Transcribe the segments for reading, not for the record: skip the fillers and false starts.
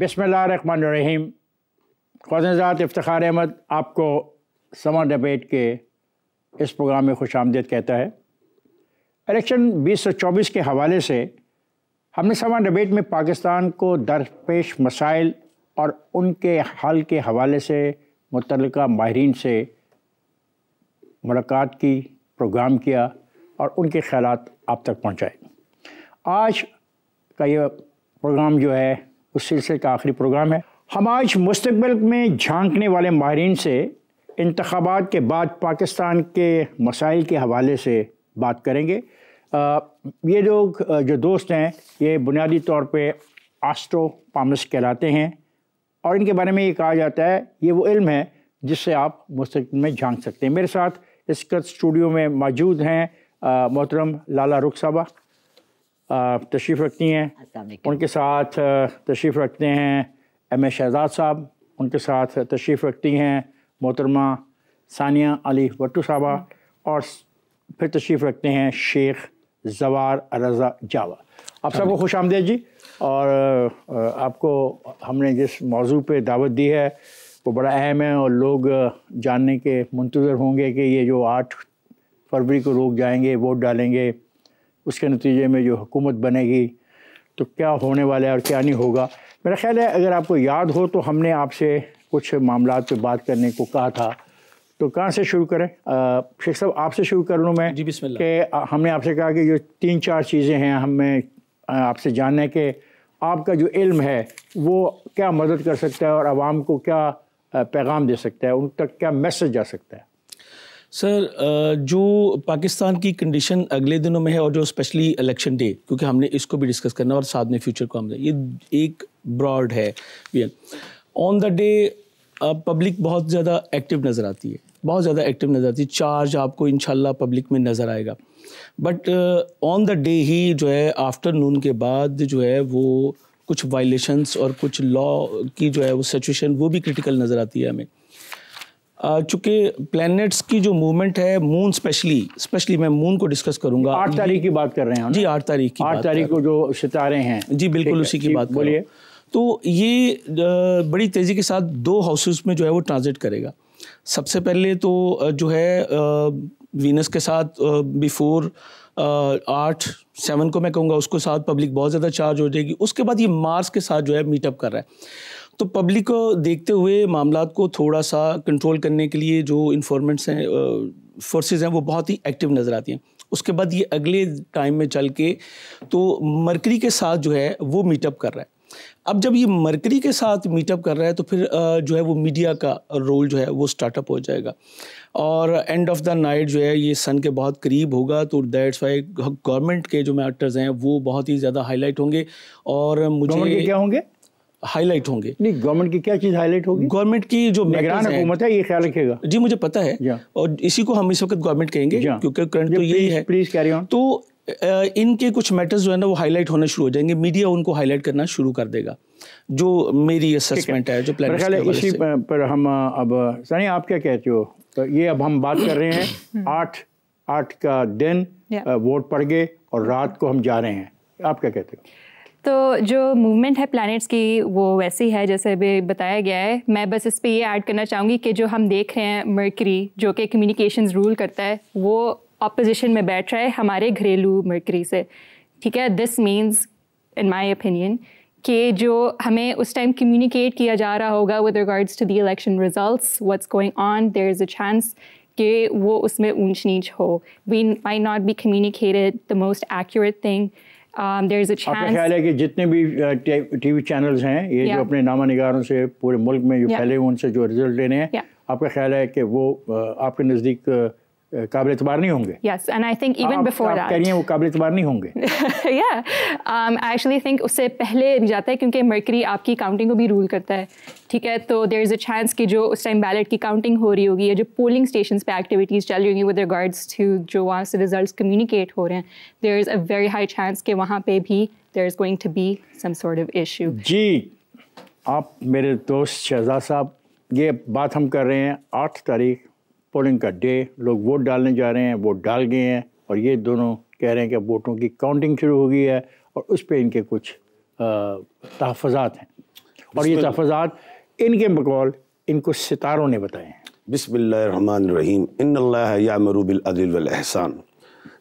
बिस्मिल्लाहिर्रहमानिर्रहीम। ख्वाज़ात इफ्तिखार अहमद आपको summer debate के इस प्रोग्राम में खुश आमदीद कहता है। इलेक्शन 2024 के हवाले से हमने समर डिबेट में पाकिस्तान को दरपेश मसाइल और उनके हल के हवाले से मुतल्लिका माहिरीन से मुलाकात की, प्रोग्राम किया और उनके ख़यालात आप तक पहुँचाए। आज का ये प्रोग्राम जो है उस सिलसिले का आखिरी प्रोग्राम है। हम आज मुस्तक़बिल में झांकने वाले माहिरीन से इंतख़ाबात के बाद पाकिस्तान के मसाइल के हवाले से बात करेंगे। ये लोग जो दोस्त हैं ये बुनियादी तौर पे एस्ट्रोनॉमर्स कहलाते हैं और इनके बारे में ये कहा जाता है ये वो इल्म है जिससे आप मुस्तक़बिल में झांक सकते हैं। मेरे साथ इस स्टूडियो में मौजूद हैं मोहतरम लाला रुख साहबा तशरीफ़ रखती हैं, उनके साथ तशरीफ़ रखते हैं एम ए शहजाद साहब, उनके साथ तशरीफ़ रखती हैं मोहतरमा सानिया अली भट्टू साहबा और फिर तशरीफ़ रखते हैं शेख जवार रज़ा जावा। आप सबको खुश आमदीद जी। और आपको हमने जिस मौजू पे दावत दी है वो बड़ा अहम है और लोग जानने के मुंतज़र होंगे कि ये जो 8 फरवरी को लोग जाएंगे वोट डालेंगे, उसके नतीजे में जो हुकूमत बनेगी तो क्या होने वाला है और क्या नहीं होगा। मेरा ख़्याल है अगर आपको याद हो तो हमने आपसे कुछ मामलात पे बात करने को कहा था, तो कहाँ से शुरू करें? शेख साहब आपसे शुरू कर लूँ मैं। जी बिस्मिल्लाह। कि हमने आपसे कहा कि जो 3-4 चीज़ें हैं हमें आपसे जानना है कि आपका जो इल्म है वो क्या मदद कर सकता है और आवाम को क्या पैगाम दे सकता है, उन तक क्या मैसेज जा सकता है। सर, जो पाकिस्तान की कंडीशन अगले दिनों में है और जो स्पेशली इलेक्शन डे, क्योंकि हमने इसको भी डिस्कस करना और साथ में फ्यूचर को हमने ये एक ब्रॉड है। ऑन द डे पब्लिक बहुत ज़्यादा एक्टिव नज़र आती है, बहुत ज़्यादा एक्टिव नज़र आती है। चार्ज आपको इंशाल्लाह पब्लिक में नज़र आएगा। बट ऑन द डे ही जो है आफ्टरनून के बाद जो है वो कुछ वायलेशंस और कुछ लॉ की जो है वो सिचुएशन वो भी क्रिटिकल नज़र आती है हमें। चूँकि प्लैनेट्स की जो मूवमेंट है, मून स्पेशली मैं मून को डिस्कस करूँगा। 8 तारीख की बात कर रहे हैं जी, 8 तारीख की 8 तारीख को जो सितारे हैं। जी बिल्कुल उसी की बात बोलिए। तो ये बड़ी तेज़ी के साथ 2 हाउसेस में जो है वो ट्रांजिट करेगा। सबसे पहले तो जो है वीनस के साथ बिफोर 8-7 को मैं कहूँगा उसको साथ पब्लिक बहुत ज़्यादा चार्ज हो जाएगी। उसके बाद ये मार्स के साथ जो है मीटअप कर रहा है। तो पब्लिक को देखते हुए मामलात को थोड़ा सा कंट्रोल करने के लिए जो इन्फॉर्मेंट्स हैं, फोर्सेस हैं, वो बहुत ही एक्टिव नज़र आती हैं। उसके बाद ये अगले टाइम में चल के तो मरकरी के साथ जो है वो मीटअप कर रहा है। अब जब ये मरकरी के साथ मीटअप कर रहा है तो फिर जो है वो मीडिया का रोल जो है वो स्टार्टअप हो जाएगा और एंड ऑफ द नाइट जो है ये सन के बहुत करीब होगा। तो दैट्स वाई गवर्नमेंट के जो मैटर्स हैं वो बहुत ही ज़्यादा हाईलाइट होंगे। और मुझे क्या होंगे हाईलाइट होंगे? नहीं, गवर्नमेंट की क्या चीज़ हाईलाइट होगी? गवर्नमेंट की जो निगरान हुकूमत है, ये ख्याल रखेगा। जी मुझे पता है और इसी को हम इस वक्त गवर्नमेंट कहेंगे क्योंकि करंट तो यही है। Please carry on. तो इनके कुछ मैटर्स जो है ना वो हाईलाइट होना शुरू हो जाएंगे, मीडिया उनको हाईलाइट करना शुरू कर देगा, जो मेरी असेसमेंट है जो प्लान है। इसी पर हम अब सनी आप क्या कहते हो? तो ये अब हम बात कर रहे हैं 8 का दिन वोट पड़ गए और रात को हम जा रहे हैं, आप क्या कहते हो? तो जो मूवमेंट है प्लैनेट्स की वो वैसी है जैसे अभी बताया गया है। मैं बस इस पे ये ऐड करना चाहूँगी कि जो हम देख रहे हैं मरकरी जो कि कम्युनिकेशंस रूल करता है वो ऑपोजिशन में बैठ रहा है हमारे घरेलू मरकरी से, ठीक है। This means in my opinion कि जो हमें उस टाइम कम्युनिकेट किया जा रहा होगा with regards to the election results, what's going on, there is a chance कि वो उसमें ऊंच नीच हो। We might not be communicated the most accurate thing. there is a chance। आपका ख्याल है कि जितने भी टीवी चैनल्स हैं ये जो अपने नामा निगारों से पूरे मुल्क में जो फैले हुए उनसे जो रिजल्ट लेने हैं, आपका ख्याल है कि वो आपके नज़दीक काबिल एतबार नहीं होंगे? Yes, and I think even before that। आप कह रही हैं वो काबिल एतबार नहीं होंगे? Yeah, I actually think उससे पहले जाता है क्योंकि मरकरी आपकी काउंटिंग को भी रूल करता है, ठीक है। तो there is a chance कि जो उस टाइम बैलेट की काउंटिंग हो रही होगी या जो पोलिंग स्टेशंस पे एक्टिविटीज़ चल रही होंगी with regards to जो वहाँ से रिजल्ट्स कम्युनिकेट हो रहे हैं, there is a very high chance कि वहाँ पे भी there is going to be some sort of issue। जी, आप मेरे दोस्त शहजाद साहब, ये बात हम कर रहे हैं 8 तारीख पोलिंग का डे, लोग वोट डालने जा रहे हैं, वोट डाल गए हैं और ये दोनों कह रहे हैं कि वोटों की काउंटिंग शुरू हो गई है और उस पर इनके कुछ तहफ़्फ़ुज़ात हैं। और ये तहफ़्फ़ुज़ात इनके बकौल इनको सितारों ने बताए हैं। बिस्मिल्लाहिर्रहमानिर्रहीम, इन्नल्लाह यामुरु बिल अदल वल एहसान।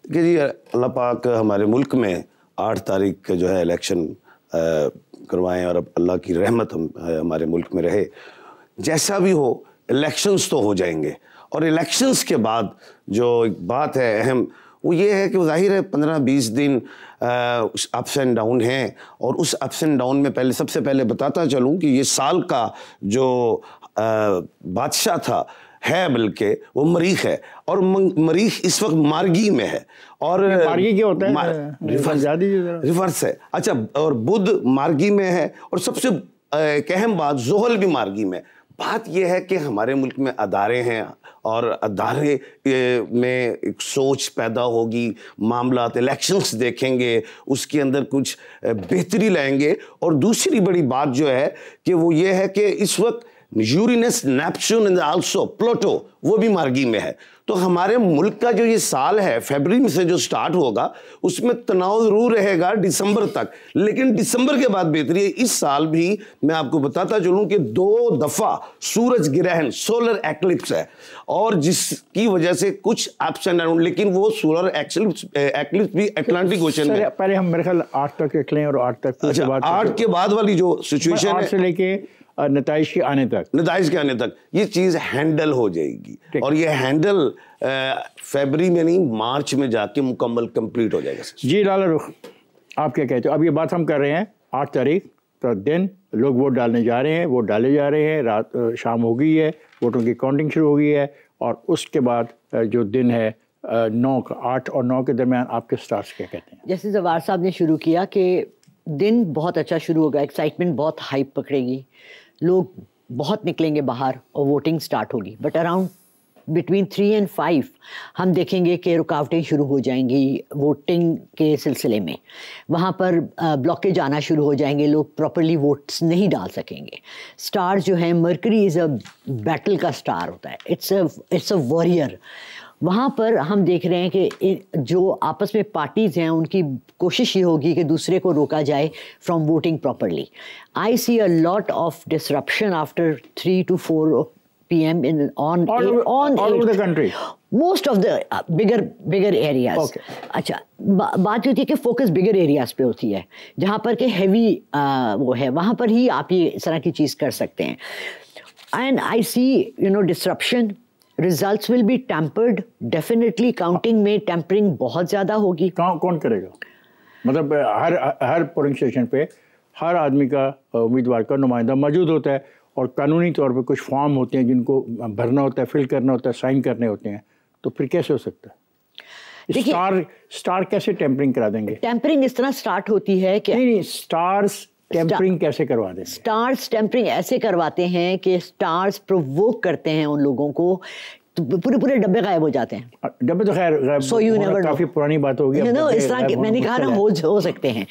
देखिए जी, अल्लाह पाक हमारे मुल्क में 8 तारीख जो है इलेक्शन करवाएं और अब अल्लाह की रहमत हमारे मुल्क में रहे। जैसा भी हो, इलेक्शंस तो हो जाएंगे, और इलेक्शंस के बाद जो एक बात है अहम, वो ये है कि ज़ाहिर है 15-20 दिन अप्स एंड डाउन हैं, और उस अप्स एंड डाउन में सबसे पहले बताता चलूँ कि ये साल का जो बादशाह था बल्कि वो मरीख है, और मरीख इस वक्त मार्गी में है। और मार्गी क्या होता है? रिवर्स है। अच्छा, और बुध मार्गी में है, और सबसे एक अहम बात, ज़ोहल भी मार्गी में। बात यह है कि हमारे मुल्क में अदारे हैं, और अदारे में एक सोच पैदा होगी, मामलात इलेक्शंस देखेंगे, उसके अंदर कुछ बेहतरी लाएंगे। और दूसरी बड़ी बात जो है कि वो ये है कि इस वक्त Uranus, Neptune and also Pluto वो भी मार्गी में है। तो हमारे मुल्क का जो ये साल है फरवरी में से जो स्टार्ट होगा, उसमें तनाव जरूर रहेगा दिसंबर तक, लेकिन दिसंबर के बाद बेहतरी है। इस साल भी मैं आपको बताता चलूं कि 2 दफा सूरज ग्रहण, सोलर एक्लिप्स है, और जिसकी वजह से कुछ अप्स एंड डाउन, लेकिन वो सोलर एक्लिप्स भी अटलांटिक ओशन में। पहले हम मेरे ख्याल 8 तक रख लें, और 8 तक, अच्छा, 8 के बाद वाली जो सिचुएशन है, से लेके नताइज के आने तक ये चीज़ हैंडल हो जाएगी, और ये हैंडल फरवरी में नहीं, मार्च में जाके मुकम्मल कंप्लीट हो जाएगा। जी लाला रुख, आप क्या कहते हो? अब ये बात हम कर रहे हैं 8 तारीख तो दिन लोग वोट डालने जा रहे हैं, वोट डाले जा रहे हैं, रात शाम हो गई है, वोटों की काउंटिंग शुरू हो गई है, और उसके बाद जो दिन है 8 और 9 के दरमियान आपके स्टार्स क्या कहते हैं? जैसे जवार साहब ने शुरू किया कि दिन बहुत अच्छा शुरू होगा, एक्साइटमेंट बहुत हाइप पकड़ेगी, लोग बहुत निकलेंगे बाहर और वोटिंग स्टार्ट होगी। बट अराउंड बिटवीन 3 और 5 हम देखेंगे कि रुकावटें शुरू हो जाएंगी वोटिंग के सिलसिले में। वहाँ पर ब्लॉकेज आना शुरू हो जाएंगे, लोग प्रॉपरली वोट्स नहीं डाल सकेंगे। स्टार जो है, मरकरी इज़ अ बैटल का स्टार होता है, इट्स अ वॉरियर। वहाँ पर हम देख रहे हैं कि जो आपस में पार्टीज़ हैं उनकी कोशिश ये होगी कि दूसरे को रोका जाए from voting properly. I see a lot of disruption after 3 to 4 PM on all over the country, most of the bigger areas. Okay. अच्छा, बात होती है कि फोकस बिगर एरियाज पे होती है, जहाँ पर के हैवी वो है, वहाँ पर ही आप ये इस तरह की चीज़ कर सकते हैं। And I see disruption, results will be tampered, definitely counting में टेम्परिंग बहुत ज़्यादा होगी। कौन करेगा? मतलब हर पोलिंग स्टेशन पे हर आदमी का, उम्मीदवार का नुमाइंदा मौजूद होता है, और कानूनी तौर पे कुछ फॉर्म होते हैं जिनको भरना होता है, फिल करना होता है, साइन करने होते हैं, तो फिर कैसे हो सकता है? स्टार कैसे टेम्परिंग करा देंगे? टेम्परिंग इस तरह स्टार्ट होती है कि नहीं, स्टार्स टेम्परिंग कैसे करवा देंगे? स्टार्स टेम्परिंग ऐसे करवाते हैं कि स्टार्स प्रोवोक करते हैं उन लोगों को, तो पूरे डब्बे गायब हो जाते हैं। डब्बे तो खैर काफी पुरानी बात होगी, इस तरह के मैंने कहा ना हो सकते हैं।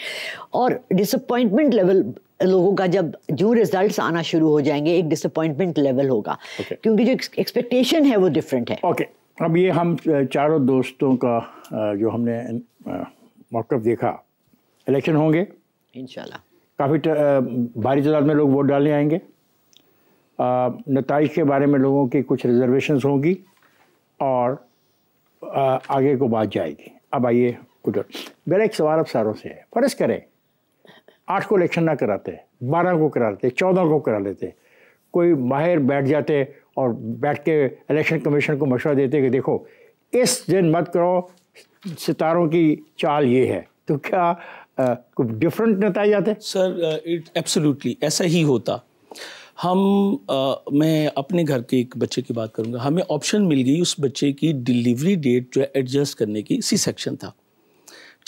और डिसअपॉइंटमेंट लेवल लोगों का, जब जो रिजल्ट्स आना शुरू हो जाएंगे, एक डिसअपॉइंटमेंट लेवल होगा, क्योंकि जो एक्सपेक्टेशन है वो डिफरेंट है। ओके, अब ये हम चारों दोस्तों का जो हमने मौक़िफ़ देखा, इलेक्शन होंगे इंशाल्लाह, काफ़ी भारी तादाद में लोग वोट डालने आएंगे। नताइज के बारे में लोगों की कुछ रिजर्वेशंस होंगी, और आगे को बात जाएगी। अब आइए उधर, मेरा एक सवाल अब सारों से है, फ़र्ज़ करें 8 को इलेक्शन ना कराते, 12 को करा लेते, 14 को करा लेते, कोई माहिर बैठ जाते और बैठ के इलेक्शन कमीशन को मशवरा देते कि देखो इस दिन मत करो, सितारों की चाल ये है, तो क्या कुछ डिफरेंट नतीजे आते? सर, इट एब्सोल्युटली ऐसा ही होता। मैं अपने घर के एक बच्चे की बात करूंगा, हमें ऑप्शन मिल गई उस बच्चे की डिलीवरी डेट जो है एडजस्ट करने की, सी सेक्शन था,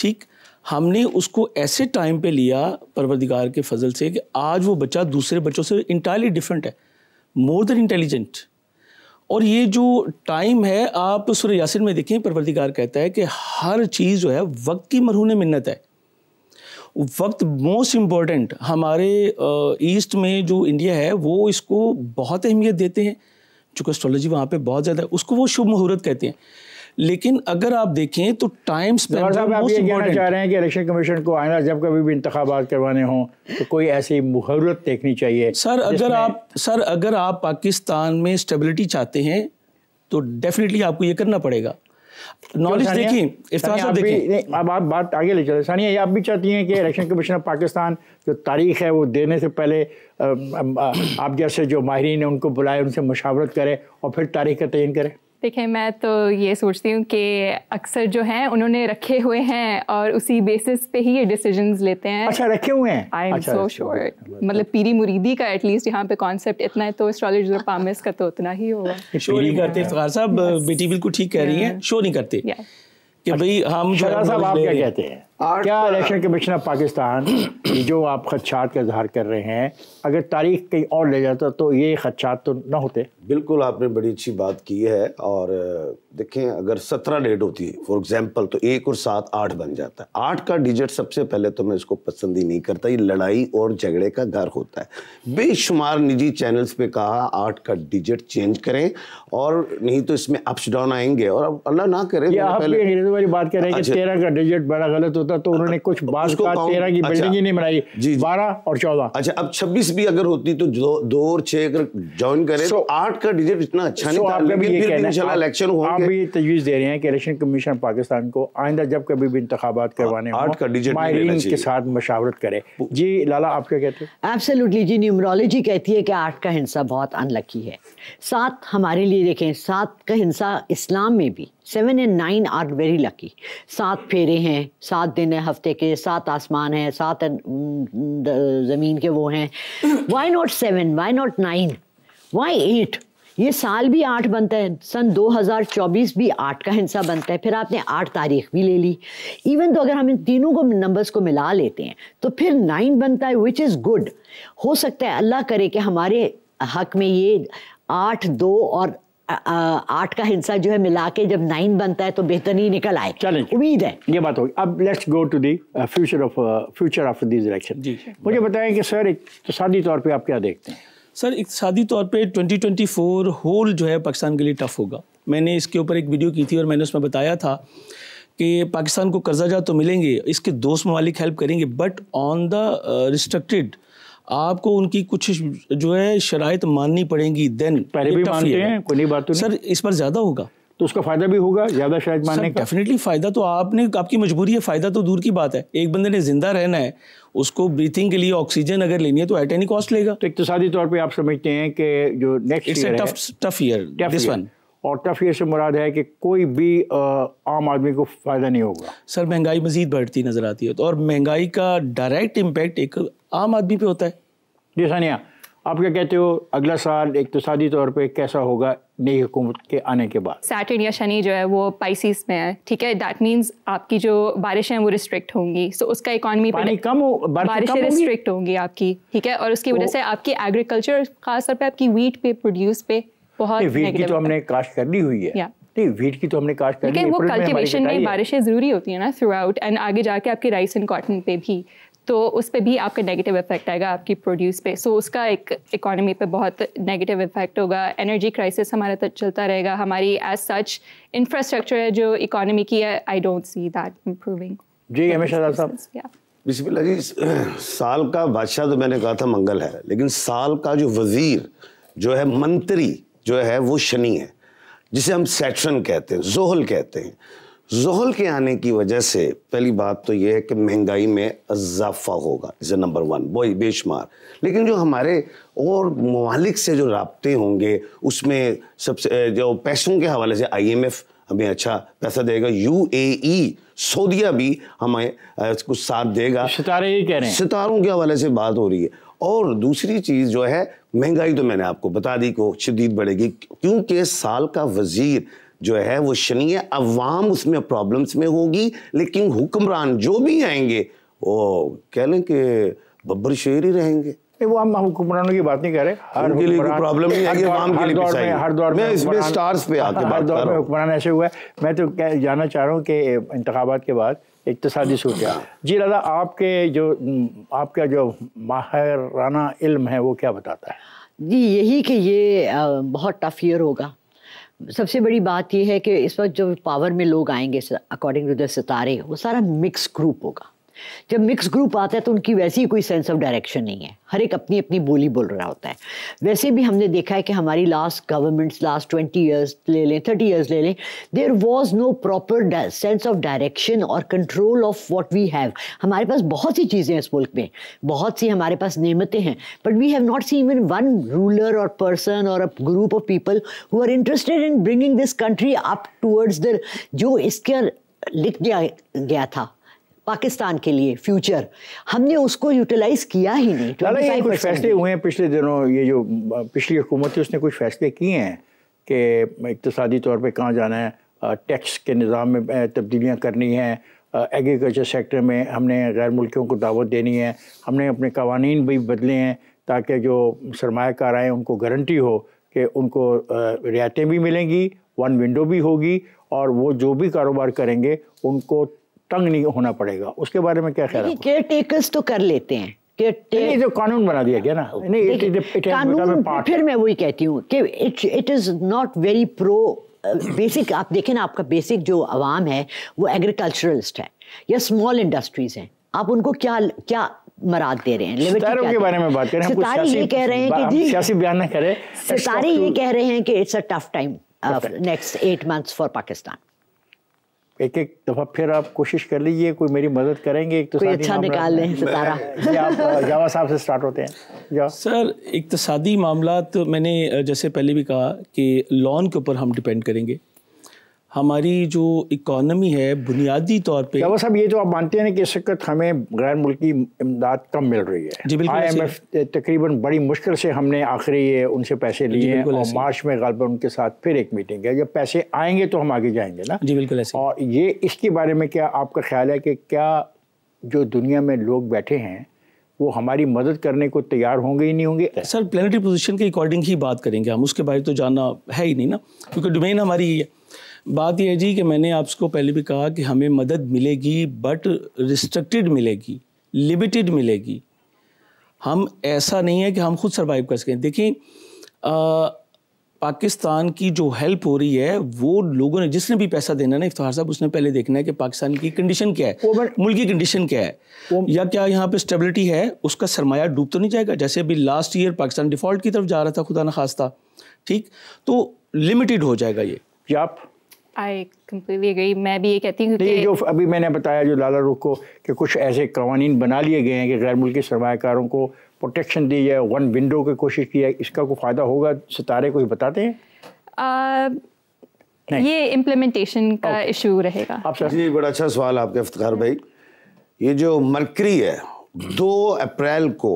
ठीक। हमने उसको ऐसे टाइम पे लिया परवरदिगार के फजल से कि आज वो बच्चा दूसरे बच्चों से इंटायरली डिफरेंट है, मोर देन इंटेलिजेंट। और ये जो टाइम है, आप सूरह यासीन में देखें, परवरदिगार कहता है कि हर चीज़ जो है वक्त की मरहून मिन्नत है। वक्त मोस्ट इम्पॉर्टेंट, हमारे ईस्ट में जो इंडिया है वो इसको बहुत अहमियत देते हैं, चूँकि एस्ट्रोलॉजी वहाँ पे बहुत ज़्यादा है, उसको वो शुभ मुहूर्त कहते हैं। लेकिन अगर आप देखें तो टाइम स्पेंड आप ये कहना चाह रहे हैं कि इलेक्शन कमीशन को आइंदा जब कभी भी इंतखाबात करवाने हों तो कोई ऐसी मुहूर्त देखनी चाहिए? सर अगर आप पाकिस्तान में स्टेबिलिटी चाहते हैं तो डेफिनेटली आपको ये करना पड़ेगा। नॉलेज देखिए, इफ्तार साहब देखिए, अब आप बात आगे ले चले। सानिया, ये आप भी चाहती हैं कि इलेक्शन कमीशन ऑफ पाकिस्तान जो तारीख है वो देने से पहले आप जैसे जो माहिरीन हैं उनको बुलाए, उनसे मुशावरत करें और फिर तारीख का तयन करें? देखिए, मैं तो ये सोचती हूँ कि अक्सर जो हैं उन्होंने रखे हुए हैं और उसी बेसिस पे ही ये डिसीजंस लेते हैं। अच्छा, रखे हुए हैं? I am so sure. मतलब पीरी मुरीदी का एटलीस्ट यहाँ पे कॉन्सेप्ट इतना है, तो एस्ट्रोलॉजर और पामिस का तो उतना ही होगा। शो नहीं करते इफ्तार साहब, बेटी बिल्कुल ठीक कह रही हैं, शो नहीं करते कि भाई हम। शहजाद साहब, आप क्या कहते हैं? क्या इलेक्शन कमीशन ऑफ पाकिस्तान जो आप खदशात का इजहार कर रहे हैं, अगर तारीख कहीं और ले जाता तो ये खदशात तो ना होते? बिल्कुल, आपने बड़ी अच्छी बात की है। और देखें, अगर 17 डेट होती है फॉर एग्जांपल, तो 1 और 7 8 बन जाता है। 8 का डिजिट सबसे पहले तो मैं इसको पसंद ही नहीं करता, ये लड़ाई और झगड़े का घर होता है। बेशुमार निजी चैनल्स पे कहा 8 का डिजिट चेंज करें, और नहीं तो इसमें अप्स डाउन आएंगे। और अब अल्लाह ना करे, आप वाली बात कर रहे हैं कि 13 का डिजिट बड़ा गलत होता, तो उन्होंने कुछ बात का 13 की बिल्डिंग ही नहीं बनाई, 12 और 14। अच्छा, अब 26 भी अगर होती तो 2 और 6 अगर ज्वाइन करें तो 8 का डिजिट इतना अच्छा नहीं था। लेकिन फिर इंशाल्लाह इलेक्शन होंगे। आप भी तजवीज़ दे रहे हैं कि इलेक्शन कमीशन पाकिस्तान को आइंदा जब कभी भी इंतखाबात करवाने हों 8 का डिजिट माहिरीन के साथ मशावरत करे। जी लाला, आप क्या कहते हैं? एब्सोल्युटली जी, न्यूमरोलॉजी कहती है कि 8 का हिंसा बहुत अनलकी है। 7 हमारे लिए, देखें, 7 का हिंसा इस्लाम में भी 7 and 9 आर वेरी लकी। 7 फेरे हैं, 7 दिन है हफ्ते के, 7 आसमान है, 7 ज़मीन के वो हैं। Why not 7, why not 9, why 8? ये साल भी 8 बनता है, सन 2024 भी 8 का हिंसा बनता है। फिर आपने 8 तारीख भी ले ली। इवन तो अगर हम इन तीनों को नंबर्स को मिला लेते हैं तो फिर 9 बनता है, विच इज़ गुड। हो सकता है अल्लाह करे कि हमारे हक में ये 8, 2 और 8 का हिंसा जो है मिला के जब 9 बनता है तो बेहतर ही निकल आए। उम्मीद है ये बात होगी। अब let's go to the future after this election. मुझे बताएं कि सर इक़्तिसादी तौर पे आप क्या देखते हैं? सर, इक़्तिसादी तौर पे 2024 होल जो है पाकिस्तान के लिए टफ होगा। मैंने इसके ऊपर एक वीडियो की थी और मैंने उसमें बताया था कि पाकिस्तान को कर्जा जा तो मिलेंगे, इसके दोस्त ममालिक हेल्प करेंगे, बट ऑन द रिस्ट्रिक्टेड आपको उनकी कुछ जो है शराइत माननी पड़ेंगी। देन पहले भी मानते हैं, कोई नहीं बात तो नहीं। सर, इस बार ज़्यादा होगा तो उसका फ़ायदा भी होगा, ज़्यादा शराइत मानने का। डेफिनेटली फ़ायदा तो आपकी मजबूरी है, फ़ायदा तो दूर की बात है। एक बंदे ने जिंदा रहना है, उसको ब्रीथिंग के लिए ऑक्सीजन अगर लेनी है तो एट एनी कॉस्ट लेगा। तो इक़्तिसादी तौर पे आप समझते हैं कि जो नेक्स्ट ईयर है टफ ईयर, दिस वन। और टफ ईयर से मुराद है कि कोई भी आम आदमी को फ़ायदा नहीं होगा। सर, महंगाई मज़ीद बढ़ती नज़र आती है, तो और महंगाई का डायरेक्ट इम्पैक्ट एक आम आदमी पे होता है। जी सानिया, आप क्या कहते हो, अगला साल इक़्तिसादी तौर पे कैसा होगा नई हुकूमत के आने के बाद? सैटर्न या शनि जो है वो पाइसिस में है, ठीक है। दैट मीन्स आपकी जो बारिशें हैं वो रिस्ट्रिक्ट होंगी, सो उसका इकॉनमी पानी कम हो, बारिशें रिस्ट्रिक्ट होंगी आपकी, ठीक है। और उसकी वजह से आपकी एग्रीकल्चर, खासतौर पे आपकी वीट पे, प्रोड्यूस पे बहुत वीट की तो हमने काश्त कर ली हुई है। नहीं, वीट की तो हमने काश्त कर ली है, लेकिन वो कल्टीवेशन में बारिशें ज़रूरी होती है ना थ्रू आउट, एंड आगे जाके आपके राइस एंड कॉटन पे भी, तो उस पर भी आपका नेगेटिव इफेक्ट आएगा आपकी प्रोड्यूस पे। सो उसका एक इकोनॉमी पे बहुत नेगेटिव इफेक्ट होगा। एनर्जी क्राइसिस हमारा तो चलता रहेगा। हमारी एज सच इंफ्रास्ट्रक्चर है जो इकोनॉमी की है, I don't see that improving. जी हमेशा साहब, बिस्मिल्लाह जी, साल का बादशाह तो मैंने कहा था मंगल है, लेकिन साल का जो वजीर जो है, मंत्री जो है, वो शनि है, जिसे हम सैटर्न कहते हैं, जोहल कहते हैं। जोहल के आने की वजह से पहली बात तो ये है कि महंगाई में इजाफा होगा, इज़ नंबर 1 वही बेशुमार। लेकिन जो हमारे और ममालिक से जो राब्ते होंगे उसमें सबसे जो पैसों के हवाले से IMF हमें अच्छा पैसा देगा, UAE सऊदीया भी हमें कुछ साथ देगा। सितारे ही कह रहे हैं, सितारों के हवाले से बात हो रही है। और दूसरी चीज़ जो है, महंगाई तो मैंने आपको बता दी को शदीद बढ़ेगी, क्योंकि साल का वजीर जो है वो शनि है। अवाम उसमें प्रॉब्लम्स में होगी, लेकिन हुक्मरान जो भी आएंगे वो कह लें कि बब्बर शेर ही रहेंगे। वो हम हुक्मरानों की बात नहीं कर रहे, हर के लिए कोई प्रॉब्लम नहीं है, अवाम के लिए पिसाएंगे। हर दौर में इसमें स्टार्स पे आके बात कर रहा हूं। हुक्मरान ऐसे हुआ है। मैं तो जानना चाह रहा हूँ कि इंतखाबात के बाद इक़्तिसादी सूरत। जी दादा, आपका जो माहिराना इल्म है वो क्या बताता है? जी यही कि ये बहुत टफ ईयर होगा। सबसे बड़ी बात यह है कि इस वक्त जो पावर में लोग आएंगे अकॉर्डिंग टू द सितारे, वो सारा मिक्स ग्रुप होगा। जब मिक्स ग्रुप आता है तो उनकी वैसे ही कोई सेंस ऑफ डायरेक्शन नहीं है, हर एक अपनी अपनी बोली बोल रहा होता है। वैसे भी हमने देखा है कि हमारी लास्ट गवर्नमेंट्स, लास्ट 20 ईयर्स ले लें, 30 ईयर्स ले लें, there was no proper sense of direction और control of what we have. हमारे पास बहुत सी चीज़ें हैं इस मुल्क में, बहुत सी हमारे पास नेमतें हैं, but we have not seen even one ruler और पर्सन और a group of people who are interested in bringing this country up towards the जो इसका लिख दिया गया था पाकिस्तान के लिए फ्यूचर, हमने उसको यूटिलाइज किया ही नहीं। ये कुछ फैसले हुए हैं पिछले दिनों, ये जो पिछली हुकूमत है उसने कुछ फैसले किए हैं कि इक़्तिसादी तौर पे कहाँ जाना है, टैक्स के निज़ाम में तब्दीलियाँ करनी हैं, एग्रीकल्चर सेक्टर में हमने गैर मुल्कियों को दावत देनी है, हमने अपने कवानीन भी बदले हैं ताकि जो सरमायाकार आएँ उनको गारंटी हो कि उनको रियायतें भी मिलेंगी, वन विंडो भी होगी और वो जो भी कारोबार करेंगे उनको तंग नहीं होना पड़ेगा। उसके बारे में क्या ख्याल है? केयर टेकर्स तो कर लेते हैं, नहीं जो कानून बना दिया गया ना, नहीं कानून, फिर मैं वही कहती हूँ कि it is not very pro basic. आप देखें ना, आपका बेसिक जो आवाम है वो एग्रीकल्चरलिस्ट है या स्मॉल इंडस्ट्रीज हैं, आप उनको क्या क्या मराद दे रहे हैं? सितारों के बारे में बात करें, सितारे ये कह रहे हैं कि सियासी बयान ना करें, सितारे ये कह रहे हैं कि it's a tough time next 8 months for Pakistan. एक एक दफ़ा फिर आप कोशिश कर लीजिए, कोई मेरी मदद करेंगे, कोई अच्छा निकाल लें सितारा। आप जावा साहब से स्टार्ट होते हैं। सर, इक़्तिसादी मामलात मैंने जैसे पहले भी कहा कि लॉन के ऊपर हम डिपेंड करेंगे। हमारी जो इकॉनमी है बुनियादी तौर पे, जावा साहब ये तो आप मानते हैं कि इस वक्त हमें गैर मुल्की इमदाद कम मिल रही है? जी बिल्कुल। IMF तकरीबन बड़ी मुश्किल से हमने आखिरी ये उनसे पैसे लिए हैं और मार्च में गालिबा उनके साथ फिर एक मीटिंग है, जब पैसे आएंगे तो हम आगे जाएंगे ना। जी बिल्कुल ऐसे। और ये इसके बारे में क्या आपका ख्याल है कि क्या जो दुनिया में लोग बैठे हैं वो हमारी मदद करने को तैयार होंगे ही नहीं होंगे? सर, प्लानिटरी पोजीशन के अकॉर्डिंग ही बात करेंगे हम, उसके बारे तो जानना है ही नहीं ना, क्योंकि डोमेन हमारी ही है। बात यह है जी कि मैंने आपको पहले भी कहा कि हमें मदद मिलेगी बट रिस्ट्रिक्टेड मिलेगी, लिमिटेड मिलेगी। हम ऐसा नहीं है कि हम खुद सर्वाइव कर सकें। देखिए पाकिस्तान की जो हेल्प हो रही है वो लोगों ने, जिसने भी पैसा देना ना इफ्तिखार साहब, उसने पहले देखना है कि पाकिस्तान की कंडीशन क्या है, मुल्क की कंडीशन क्या है, या क्या यहाँ पे स्टेबिलिटी है, उसका सरमाया डूब तो नहीं जाएगा। जैसे अभी लास्ट ईयर पाकिस्तान डिफ़ॉल्ट की तरफ जा रहा था, खुदा न खास्ता, ठीक, तो लिमिटेड हो जाएगा ये। आप आई कम्प्लीटली एग्री। मैं भी ये कहती हूँ कि जो अभी मैंने बताया जो लाला रुख को कि कुछ ऐसे कवानीन बना लिए गए हैं कि गैर मुल्की सरमायाकारों को प्रोटेक्शन दी जाए, वन विंडो की कोशिश की है, इसका कोई फ़ायदा होगा? सितारे कोई बताते हैं? ये इम्प्लीमेंटेशन का इशू रहेगा। आप सर? जी बड़ा अच्छा सवाल आपका इफ्तिखार भाई। ये जो मरकरी है 2 अप्रैल को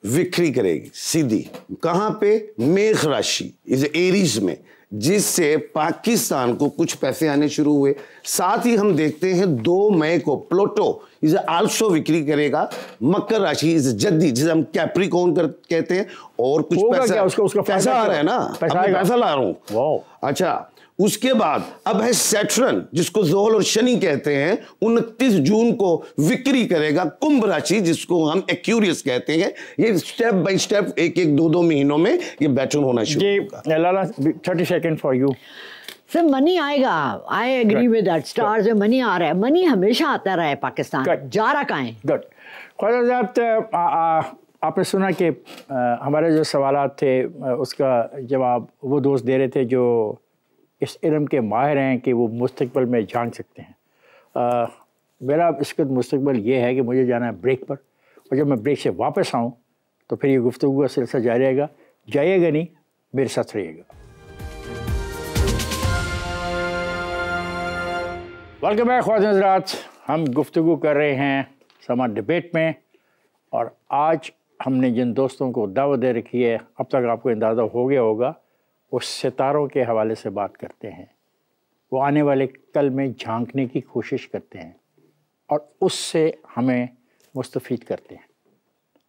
विक्री करेगी सीधी, कहाँ पे? मेष राशि इस एरीज में, जिससे पाकिस्तान को कुछ पैसे आने शुरू हुए। साथ ही हम देखते हैं 2 मई को प्लूटो इसे आल्सो विक्री करेगा मकर राशि इस जद्दी, जिसे हम कैप्रिकॉर्न कहते हैं, और कुछ पैसा उसका पैसा आ रहा है ना, पैसा ला रहा हूँ। अच्छा, उसके बाद अब है सैटर्न, जिसको जोहल और शनि कहते हैं, 29 जून को विक्री करेगा कुंभ राशि, जिसको हम एक्यूरियस कहते हैं। ये स्टेप बाय स्टेप 1-1, 2-2 महीनों में ये बैटर्न होना शुरू होगा। लाला 30 second for you. Sir money आएगा, I agree with that. Stars में मनी आ रहा है, मनी हमेशा आता रहा है पाकिस्तान, जा रहा कहाँ है? गुड। ख्वाजा साहब, आपने सुना कि हमारे जो सवालात थे उसका जवाब वो दोस्त दे रहे थे जो इस इल्म के माहिर हैं कि वो मुस्तकबिल में झांक सकते हैं। मेरा इस वक्त मुस्तकबिल ये है कि मुझे जाना है ब्रेक पर, और जब मैं ब्रेक से वापस आऊँ तो फिर ये गुफ्तगू का सिलसिला जारी रहेगा। जाइएगा नहीं, मेरे साथ रहिएगा। वेलकम बैक ख्वाजा हज़रात। हम गुफ्तगू कर रहे हैं समा डिबेट में, और आज हमने जिन दोस्तों को दावत दे रखी है, अब तक आपको अंदाज़ा हो गया होगा, वो सितारों के हवाले से बात करते हैं। वो आने वाले कल में झांकने की कोशिश करते हैं और उससे हमें मुस्तफ़ीद करते हैं।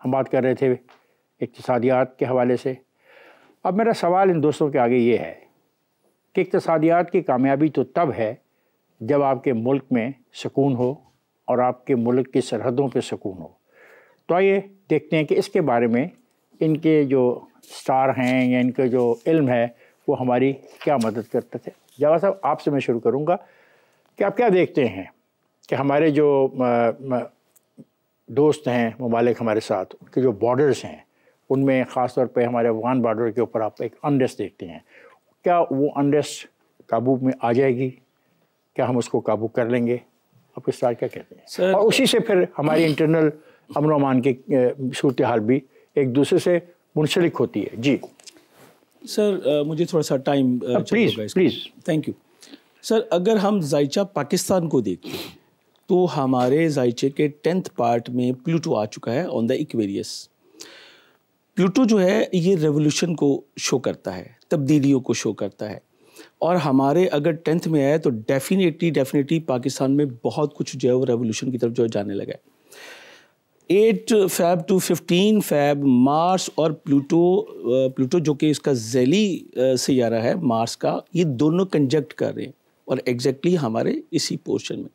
हम बात कर रहे थे इक़्तिसादियात के हवाले से। अब मेरा सवाल इन दोस्तों के आगे ये है कि इक़्तिसादियात की कामयाबी तो तब है जब आपके मुल्क में सुकून हो और आपके मुल्क की सरहदों पे सुकून हो। तो आइए देखते हैं कि इसके बारे में इनके जो स्टार हैं या इनका जो इल्म है वो हमारी क्या मदद करते थे। जावेद साहब, आपसे मैं शुरू करूँगा कि आप क्या देखते हैं कि हमारे जो दोस्त हैं ममालिक हमारे साथ, उनके जो बॉर्डर्स हैं, उनमें ख़ास तौर पे हमारे अफ़गान बॉर्डर के ऊपर आप एक अनरेस्ट देखते हैं, क्या वो अनरेस्ट काबू में आ जाएगी? क्या हम उसको काबू कर लेंगे? आप इस तरह क्या कहते हैं सर? और उसी से फिर हमारी इंटरनल अमन अमान की सूरत हाल भी एक दूसरे से मुंसलिक होती है। जी सर, मुझे थोड़ा सा time please. Thank you sir. अगर हम जायचा पाकिस्तान को देखते हैं तो हमारे जायचे के 10th पार्ट में प्लूटो आ चुका है ऑन द इक्वेरियस। प्लूटो जो है ये रेवोल्यूशन को शो करता है, तब्दीलियों को शो करता है, और हमारे अगर 10th में आए तो डेफिनेटली पाकिस्तान में बहुत कुछ जो है वो रेवोल्यूशन की तरफ जो है जाने लगा है। 8 फ़ैब टू 15 फ़ैब मार्स और प्लूटो जो कि इसका ज़ैली सैयारा है मार्स का, ये दोनों कंजक्ट कर रहे हैं और एग्जैक्टली हमारे इसी पोर्शन में।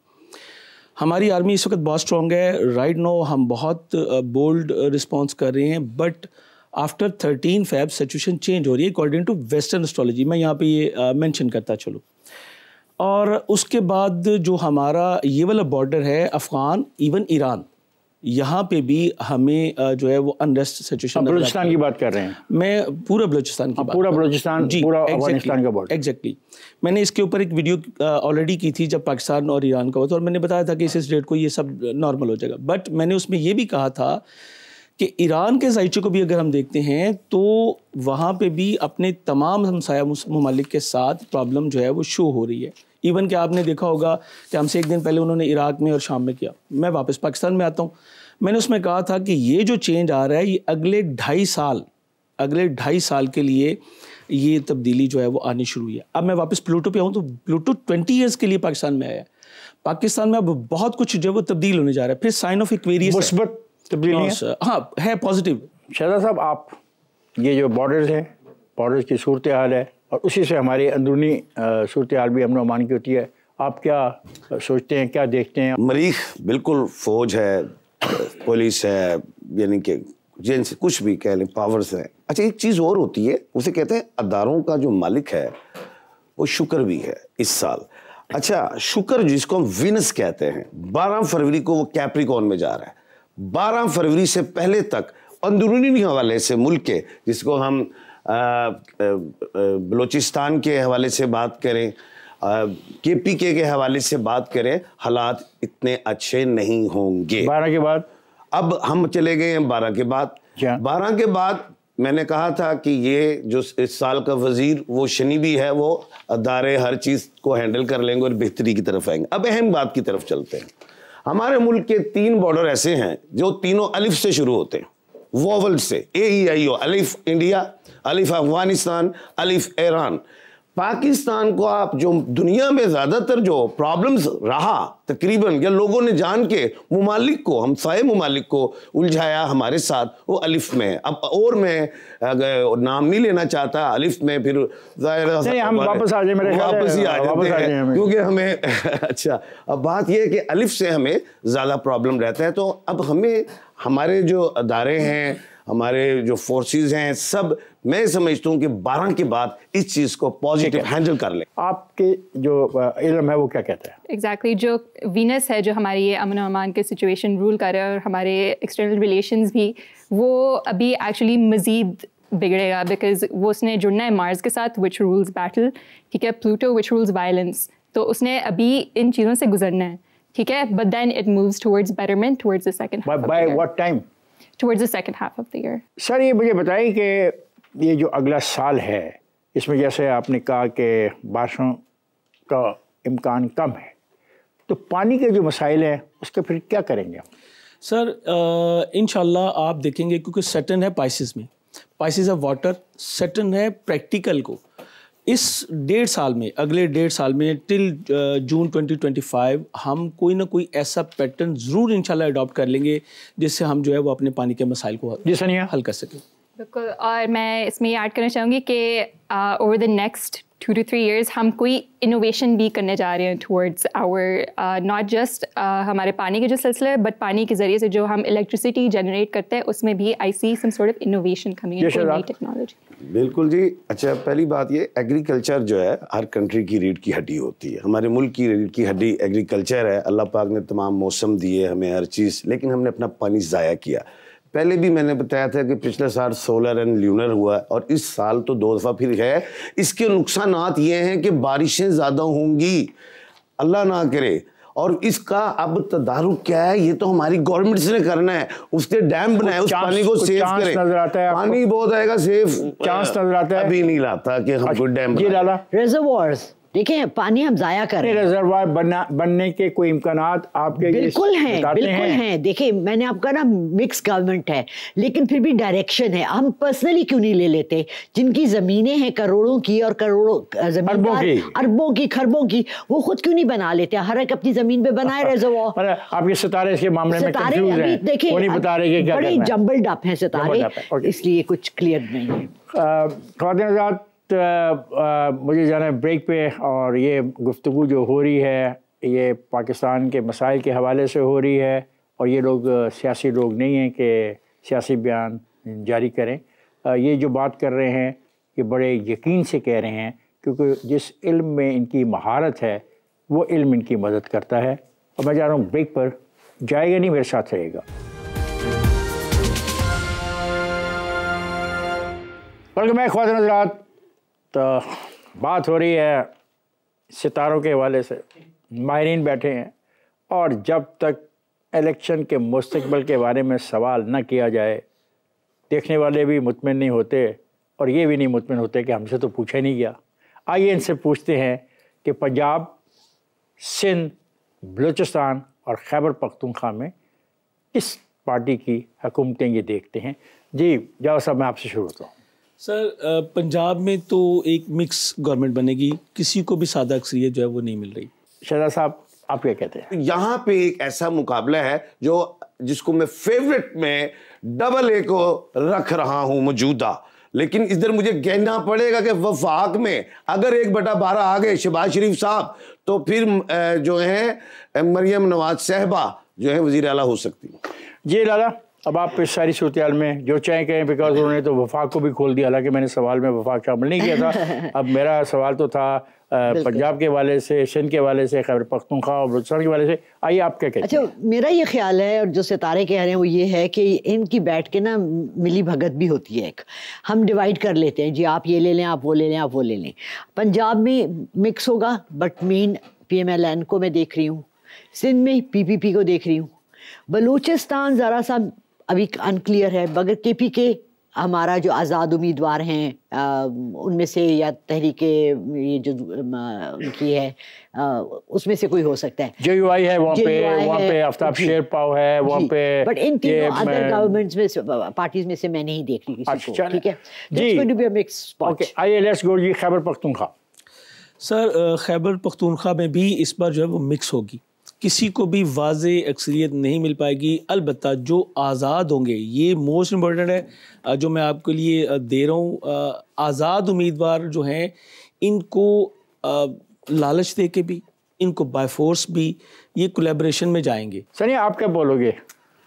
हमारी आर्मी इस वक्त बहुत स्ट्रॉन्ग है। राइट नो हम बहुत बोल्ड रिस्पॉन्स कर रहे हैं, but after 13 fab situation change हो रही है अकॉर्डिंग टू वेस्टर्न एस्ट्रोलॉजी। मैं यहाँ पे ये मेंशन करता चलूँ। और उसके बाद जो हमारा ये वाला बॉर्डर है अफ़गान, इवन ईरान, यहाँ पे भी हमें जो है वो अनरेस्ट सिचुएशन। बलूचिस्तान की बात कर रहे हैं? मैं पूरा बलूचिस्तान की बात, पूरा बलूचिस्तान, पूरा अफगानिस्तान का बॉर्डर। एग्जैक्टली मैंने इसके ऊपर एक वीडियो ऑलरेडी की थी जब पाकिस्तान और ईरान का हुआ था, और मैंने बताया था कि इस डेट को ये सब नॉर्मल हो जाएगा। बट मैंने उसमें ये भी कहा था कि ईरान के जायचे को भी अगर हम देखते हैं तो वहाँ पे भी अपने तमाम हमसाया ममालिक के साथ प्रॉब्लम जो है वो शो हो रही है। इवन कि आपने देखा होगा कि हमसे एक दिन पहले उन्होंने इराक में और शाम में किया। मैं वापस पाकिस्तान में आता हूँ, मैंने उसमें कहा था कि ये जो चेंज आ रहा है ये अगले 2.5 साल के लिए ये तब्दीली जो है वो आनी शुरू हुई है। अब मैं वापस प्लूटो पे आऊँ तो प्लूटो 20 ईयर्स के लिए पाकिस्तान में आया है। पाकिस्तान में अब बहुत कुछ जो है वो तब्दील होने जा रहा है। फिर साइन ऑफ एक्वेरियस मुस्बत तब्दीली हाँ है, पॉजिटिव। शहजाद साहब, आप ये जो बॉर्डर्स हैं, बॉर्डर्स की सूरत हाल है और उसी से हमारी अंदरूनी सूरत हाल भी अमन अमान की होती है, आप क्या सोचते हैं, क्या देखते हैं? मरीख बिल्कुल फौज है, पुलिस है, यानी कि जिनसे कुछ भी कह लें, पावर्स हैं। अच्छा, एक चीज़ और होती है, उसे कहते हैं अदारों का जो मालिक है वो शुक्र भी है इस साल। अच्छा, शुक्र जिसको हम वीनस कहते हैं, 12 फरवरी को वो कैप्रिकॉर्न में जा रहा है। 12 फरवरी से पहले तक अंदरूनी हवाले से मुल्क के, जिसको हम बलूचिस्तान के हवाले से बात करें, KPK के हवाले से बात करें, हालात इतने अच्छे नहीं होंगे। 12 के बाद अब हम चले गए हैं 12 के बाद। 12 के बाद मैंने कहा था कि ये जो इस साल का वजीर वो शनि भी है, वो अदारे हर चीज़ को हैंडल कर लेंगे और बेहतरी की तरफ आएंगे। अब अहम बात की तरफ चलते हैं। हमारे मुल्क के 3 बॉर्डर ऐसे हैं जो तीनों अलिफ से शुरू होते हैं, वोवल से, AEIO, अलिफ इंडिया, अलिफ अफगानिस्तान, अलिफ ईरान। पाकिस्तान को आप जो दुनिया में ज़्यादातर जो प्रॉब्लम्स रहा तकरीबन, या लोगों ने जान के ममालिक को, हमसाये ममालिक को उलझाया हमारे साथ, वो अलिफ में। अब और मैं नाम नहीं लेना चाहता अलिफ में, फिर हम वापस आ जाए, मेरे वापस ही आ जाते हैं क्योंकि हमें अच्छा, अब बात यह है कि अलिफ से हमें ज़्यादा प्रॉब्लम रहता है। तो अब हमें हमारे जो अदारे हैं, हमारे जो फोर्सेस हैं, सब मैं समझता हूँ कि 12 के बाद इस चीज़ को पॉजिटिव हैंडल कर लें। आपके जो इल्म है वो क्या कहता है? एग्जैक्टली जो वीनस है, जो हमारी ये अमन अमान के सिचुएशन रूल कर रहा है, और हमारे एक्सटर्नल रिलेशंस भी, वो अभी एक्चुअली मज़ीद बिगड़ेगा, बिकॉज वो उसने जुड़ना है मार्स के साथ, विच रूल्स बैटल, ठीक है, प्लूटो विच रूल्स वायलेंस। तो उसने अभी इन चीज़ों से गुजरना है, ठीक है, but then it moves towards betterment towards the second half. By what time? Towards the second half of the year. Sir, ये मुझे बताइए कि ये जो अगला साल है, इसमें जैसे आपने कहा कि बारिशों का इम्कान कम है, तो पानी के जो मसाइल हैं उसके फिर क्या करेंगे? सर इंशाल्लाह आप देखेंगे, क्योंकि सैटर्न है पाइसेस में, पाइसेस ऑफ वाटर, सैटर्न है प्रैक्टिकल को। इस 1.5 साल में, अगले 1.5 साल में टिल जून 2025 हम कोई ना कोई ऐसा पैटर्न ज़रूर इंशाल्लाह अडॉप्ट कर लेंगे जिससे हम जो है वो अपने पानी के मसाइल को हल कर सकें। बिल्कुल, और मैं इसमें ये ऐड करना चाहूँगी कि over the next 2 to 3 years हम कोई इनोवेशन भी करने जा रहे हैं टुवर्ड्स आवर नॉट जस्ट हमारे पानी के जो सिलसिले है बट पानी के ज़रिए से जो हम इलेक्ट्रिसिटी जनरेट करते हैं उसमें भी I see some sort of innovation coming in, कोई नई टेक्नोलॉजी। बिल्कुल जी। अच्छा, पहली बात ये, एग्रीकल्चर जो है हर कंट्री की रीढ़ की हड्डी होती है। हमारे मुल्क की रीढ़ की हड्डी एग्रीकल्चर है। अल्लाह पाक ने तमाम मौसम दिए हमें, हर चीज़, लेकिन हमने अपना पानी ज़ाया किया। पहले भी मैंने बताया था कि पिछले साल सोलर एंड ल्यूनर हुआ और इस साल तो 2 दफ़ा फिर है। इसके नुकसानात ये हैं कि बारिशें ज़्यादा होंगी, अल्लाह ना करे, और इसका अब तदारुक क्या है, ये तो हमारी गवर्नमेंट ने करना है। उसके डैम बनाए, उस पानी को सेव करें। नजर आता है पानी बहुत आएगा, सेफ चांस नजर आता है, अभी नहीं लाता कि हम कोई डैम जी लाला। रिजर्वॉयर्स देखें, पानी हम जाया कर रहे हैं। रिजर्वायर बनने के कोई इम्कानात आपके बिल्कुल हैं, बिल्कुल हैं। देखिए, मैंने आपका ना मिक्स गवर्नमेंट है, लेकिन फिर भी डायरेक्शन है। हम पर्सनली क्यों नहीं ले लेते? जिनकी जमीनें हैं करोड़ों की और करोड़ों जमींदार अरबों की खरबों की, वो खुद क्यों नहीं बना लेते? हर एक अपनी जमीन पे बनाए रिजर्वॉयर। आपके सितारे इसके मामले में सितारे अभी देखिए बड़े जम्बल्ड अप हैं सितारे, इसलिए कुछ क्लियर नहीं है। ख्वातीन हज़रात, मुझे जाना है ब्रेक पे, और ये गुफ्तगू जो हो रही है ये पाकिस्तान के मसाइल के हवाले से हो रही है, और ये लोग सियासी लोग नहीं हैं कि सियासी बयान जारी करें। ये जो बात कर रहे हैं ये बड़े यकीन से कह रहे हैं, क्योंकि जिस इल्म में इनकी महारत है वो इल्म इनकी मदद करता है। और मैं जा रहा हूँ ब्रेक पर, जाएगा नहीं, मेरे साथ रहेगा। वेलकम बैक ख्वातीन हज़रात। तो बात हो रही है सितारों के हवाले से, माहिरीन बैठे हैं, और जब तक इलेक्शन के मुस्तकबिल के बारे में सवाल न किया जाए, देखने वाले भी मुतमिन नहीं होते और ये भी नहीं मुतमिन होते कि हमसे तो पूछा नहीं गया। आइए इनसे पूछते हैं कि पंजाब, सिंध, बलूचिस्तान और खैबर पख्तूनख्वा में किस पार्टी की हुकूमतें ये देखते हैं। जी जाओ साहब, मैं आपसे शुरू होता हूँ। सर, पंजाब में तो एक मिक्स गवर्नमेंट बनेगी, किसी को भी सादा अक्सरियत जो है वो नहीं मिल रही। शहजाद साहब, आप क्या कहते हैं? यहाँ पे एक ऐसा मुकाबला है जिसको मैं फेवरेट में AA को रख रहा हूँ मौजूदा, लेकिन इधर मुझे कहना पड़ेगा कि वफाक में अगर 1/12 आ गए शहबाज शरीफ साहब, तो फिर जो है मरियम नवाज साहबा जो है वज़ीर आला हो सकती। जी लाला, अब आप इस सारी सूरत में जो चाहें कहें, बिकॉज उन्होंने तो वफाक को भी खोल दिया, हालांकि मैंने सवाल में वफाक शामिल नहीं किया था। अब मेरा सवाल तो था पंजाब के वाले से, सिंध के वाले से, खैबर पख्तूनख्वा और बलूचिस्तान के वाले से। आइए आप क्या कहते हैं? अच्छा, मेरा ये ख्याल है, और जो सितारे कह रहे हैं वो ये है कि इनकी बैठ के ना मिली भगत भी होती है। एक हम डिवाइड कर लेते हैं, जी आप ये ले लें, आप वो ले लें, आप वो ले लें। पंजाब में मिक्स होगा, बट मेन PMLN को मैं देख रही हूँ, सिंध में PPP को देख रही हूँ, बलूचिस्तान ज़रा सा अभी अनक्लियर है, मगर KPK हमारा जो आज़ाद उम्मीदवार हैं उनमें से, या तहरीके ये जो उनकी है उसमें से कोई हो सकता है। JUI है वहाँ पे आफ्ताब शेरपाव है वहाँ पे, बट इन तीनों अदर गवर्नमेंट्स में से, पार्टीज में से मैं नहीं देख रही किसी को। ठीक है जी, आइए लेट्स गो जी खैबर पख्तूनख्वा। सर, खैबर पख्तूनख्वा में भी इस बार जो है वो मिक्स होगी, किसी को भी वाज़े अक्सरियत नहीं मिल पाएगी। अलबत्ता जो आज़ाद होंगे, ये मोस्ट इम्पोर्टेंट है जो मैं आपके लिए दे रहा हूँ, आज़ाद उम्मीदवार जो हैं इनको लालच दे के भी, इनको बाय फोर्स भी ये कोलैबोरेशन में जाएंगे। सनिया, आप क्या बोलोगे?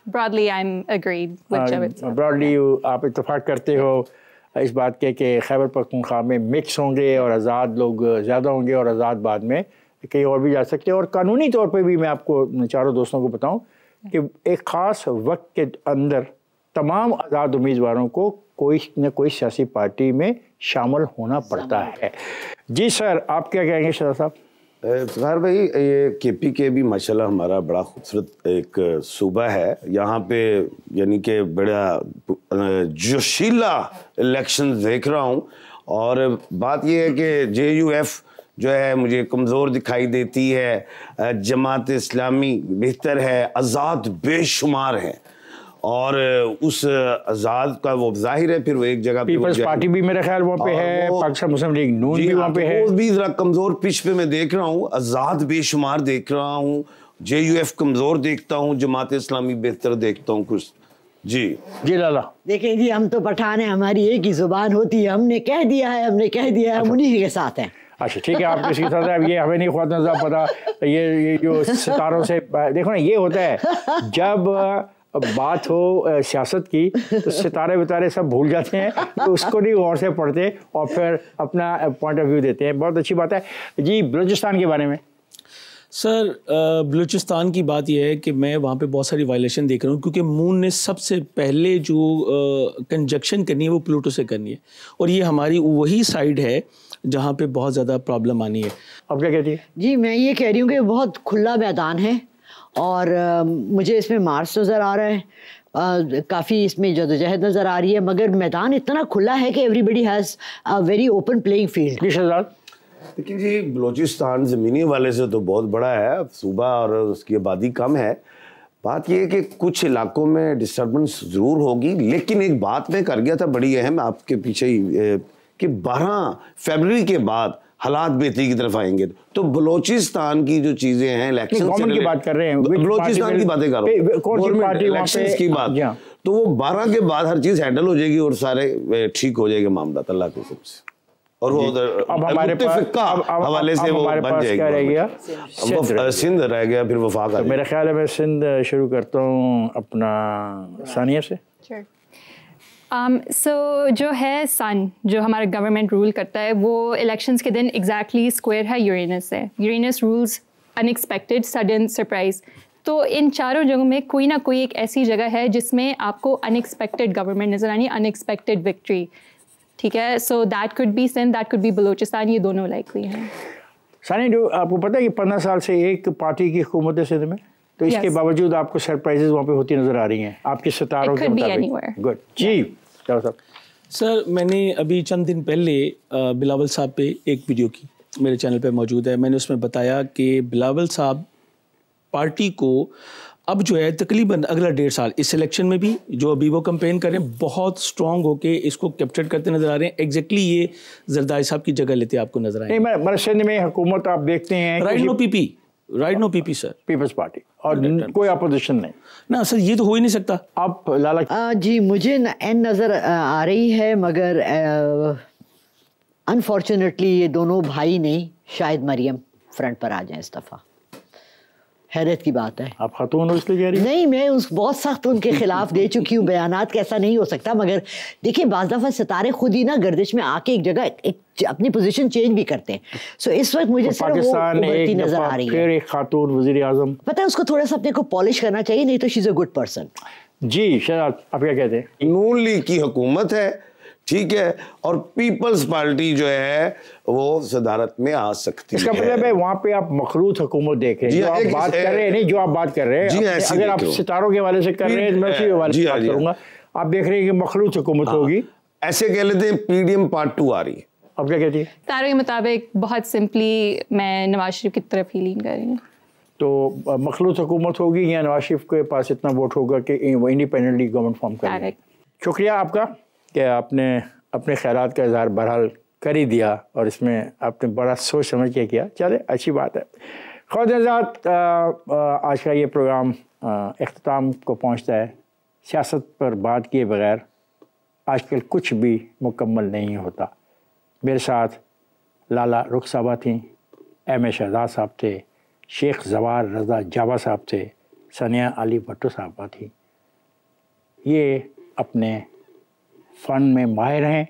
Broadly, I'm agreed with Javed. Broadly, आप इत्तेफाक करते हो इस बात के कि खैबर पख्तूनख्वा में मिक्स होंगे और आज़ाद लोग ज़्यादा होंगे, और आज़ाद बाद में कहीं और भी जा सकते हैं। और कानूनी तौर पे भी मैं आपको चारों दोस्तों को बताऊं कि एक ख़ास वक्त के अंदर तमाम आज़ाद उम्मीदवारों को कोई न कोई सियासी पार्टी में शामिल होना पड़ता है। जी सर, आप क्या कहेंगे शहजाद साहब? फ़खर भाई, ये KPK भी माशाल्लाह हमारा बड़ा खूबसूरत एक सूबा है। यहाँ पे यानी कि बड़ा जोशीला इलेक्शन देख रहा हूँ, और बात ये है कि JUF जो है मुझे कमज़ोर दिखाई देती है, जमात इस्लामी बेहतर है, आज़ाद बेशुमार है, और उस आज़ाद का वो जाहिर है फिर वो एक जगह पीपल्स पार्टी भी मेरे ख्याल वहाँ पे है, पाकिस्तान मुस्लिम लीग नून भी वहाँ पे है, वो भी ज़रा कमज़ोर पिच पे मैं देख रहा हूँ। आज़ाद बेशुमार देख रहा हूँ, JUF कमज़ोर देखता हूँ, जमात इस्लामी बेहतर देखता हूँ कुछ जी जी लाला। देखें जी, हम तो पठान हैं, हमारी एक ही जुबान होती है, हमने कह दिया है, हम उन्हीं के साथ हैं। अच्छा ठीक है, आप किसी के साथ हैं, ये हमें नहीं ख्वात नजर पता। ये जो सितारों से देखो ना, ये होता है जब बात हो सियासत की तो सितारे बितारे सब भूल जाते हैं, तो उसको नहीं गौर से पढ़ते और फिर अपना पॉइंट ऑफ व्यू देते हैं। बहुत अच्छी बात है जी। बलूचिस्तान के बारे में सर, बलूचिस्तान की बात यह है कि मैं वहाँ पे बहुत सारी वायलेशन देख रहा हूँ, क्योंकि मून ने सबसे पहले जो कंजक्शन करनी है वो प्लूटो से करनी है, और ये हमारी वही साइड है जहाँ पे बहुत ज़्यादा प्रॉब्लम आनी है। अब क्या कहती है? जी मैं ये कह रही हूँ कि बहुत खुला मैदान है और मुझे इसमें मार्स नज़र आ रहा है, काफ़ी इसमें जदोजहद नज़र आ रही है, मगर मैदान इतना खुला है कि everybody has a very open playing field. जी शहजाद। लेकिन जी बलूचिस्तान ज़मीनी वाले से तो बहुत बड़ा है, सूबा और उसकी आबादी कम है। बात यह है कि कुछ इलाकों में डिस्टर्बेंस ज़रूर होगी, लेकिन एक बात मैं कर गया था बड़ी अहम आपके पीछे ही, कि 12 फरवरी के बाद हालात बेहतरी की तरफ आएंगे। तो बलूचिस्तान की जो चीज़ें हैं, इलेक्शन की बात कर रहे हैं, बलूचिस्तान की बातें कर रहा हूँ, कौन सी पार्टी इलेक्शंस की बात, तो वो 12 के बाद हर चीज़ हैंडल हो जाएगी और सारे ठीक हो जाएगा मामला अल्लाह के हुक्म से, और वो अब हमारे हवाले से वो बन जाएगा। सिंध रह गया, फिर वफाक। तो मेरा ख्याल है मैं सिंध शुरू करता हूँ अपना सानिया से। सो जो है सन, जो हमारा गवर्नमेंट रूल करता है, वो इलेक्शंस के दिन एग्जैक्टली स्क्वायर है यूरेनस से। Uranus rules unexpected, sudden, surprise. तो इन चारों जगहों में कोई ना कोई एक ऐसी जगह है जिसमें आपको अनएक्सपेक्टेड गवर्नमेंट नजर आनी, अनएक्सपेक्टेड विक्ट्री। ठीक है, so that could be Sindh, that could be Balochistan, ये दोनों लाइकली हैं। सानी, जो आपको पता है कि 15 साल से एक पार्टी की हुकूमत है सिंध में, तो इसके बावजूद आपको सरप्राइजेज वहाँ पे होती नजर आ रही हैं आपके सितारों के मुताबिक। गुड जी साहब। सर, मैंने अभी चंद दिन पहले बिलावल साहब पे एक वीडियो की, मेरे चैनल पे मौजूद है। मैंने उसमें बताया कि बिलावल साहब पार्टी को अब जो है तकरीबन अगला 1.5 साल इस इलेक्शन में भी जो अभी वो कैंपेन कर रहे हैं, बहुत स्ट्रांग होके इसको कैप्चर करते नजर आ रहे हैं। एग्जैक्टली ये जरदारी साहब की जगह लेते आपको नजर आए। नहीं, सिंध में हुकूमत आप देखते हैं right no PP sir, Peoples Party, और कोई अपोजिशन नहीं ना सर, ये तो हो ही नहीं सकता। आप लाला जी मुझे एन नज़र आ रही है, मगर अनफॉर्चुनेटली ये दोनों भाई नहीं, शायद मरियम फ्रंट पर आ जाए इस दफ़ा। हैरत की बात है। आप खातून हो इसलिए कह रही? नहीं, मैं उस बहुत सख्त उनके खिलाफ दे चुकी हूँ बयानात कि ऐसा नहीं हो सकता, मगर देखिए बाज़ दफ़ा सितारे खुद ही ना गर्दिश में आके एक जगह अपनी पोजीशन चेंज भी करते हैं। सो इस वक्त मुझे सिर्फ वो उभरती नजर आ रही है। फिर एक खातून वज़ीर आज़म, पता है उसको थोड़ा सा अपने को पॉलिश करना चाहिए, नहीं तो she is a good person. जी शहजाद, आप क्या कहते हैं? नून लीग की हुकूमत है, ठीक है, और पीपल्स पार्टी जो है वो सदारत में आ सकती है। इसका मतलब है वहाँ पे आप मखलूत हुकूमत देख रहे हैं, जो आप बात कर रहे हैं, नहीं जो आप बात कर रहे हैं, अगर आप सितारों के हवाले से कर रहे हैं, मैं उसी हवाले से बात करूंगा। आप देख रहे हैं कि मखलूत हुकूमत होगी, ऐसे कह लेते हैं PDM पार्ट 2 आ रही है। अब क्या कहती है? तारों के मुताबिक बहुत सिंपली मैं नवाज शरीफ की तरफ ही लीन कर रही हूँ। तो मखलूत हुकूमत होगी या नवाज शरीफ के पास इतना वोट होगा कि वो इंडिपेंडेंटली गवर्नमेंट फॉर्म करें? शुक्रिया आपका कि आपने अपने ख्यालात का इजहार बहरहाल कर ही दिया, और इसमें आपने बड़ा सोच समझ के किया। चले, अच्छी बात है। ख़ुद आज का ये प्रोग्राम इख्तिताम को पहुंचता है। सियासत पर बात किए बगैर आजकल कुछ भी मुकम्मल नहीं होता। मेरे साथ लाला रुख साहबा थीं, M.A. शहजाद साहब थे, शेख जवार रज़ा जावा साहब थे, सनिया अली भट्टो साहबा थी। ये अपने फ़न में माहिर हैं।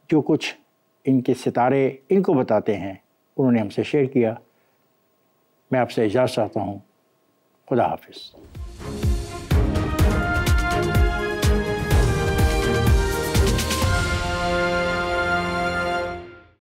जो कुछ इनके सितारे इनको बताते हैं उन्होंने हमसे शेयर किया। मैं आपसे इजाज़त चाहता हूँ। खुदा हाफिज़।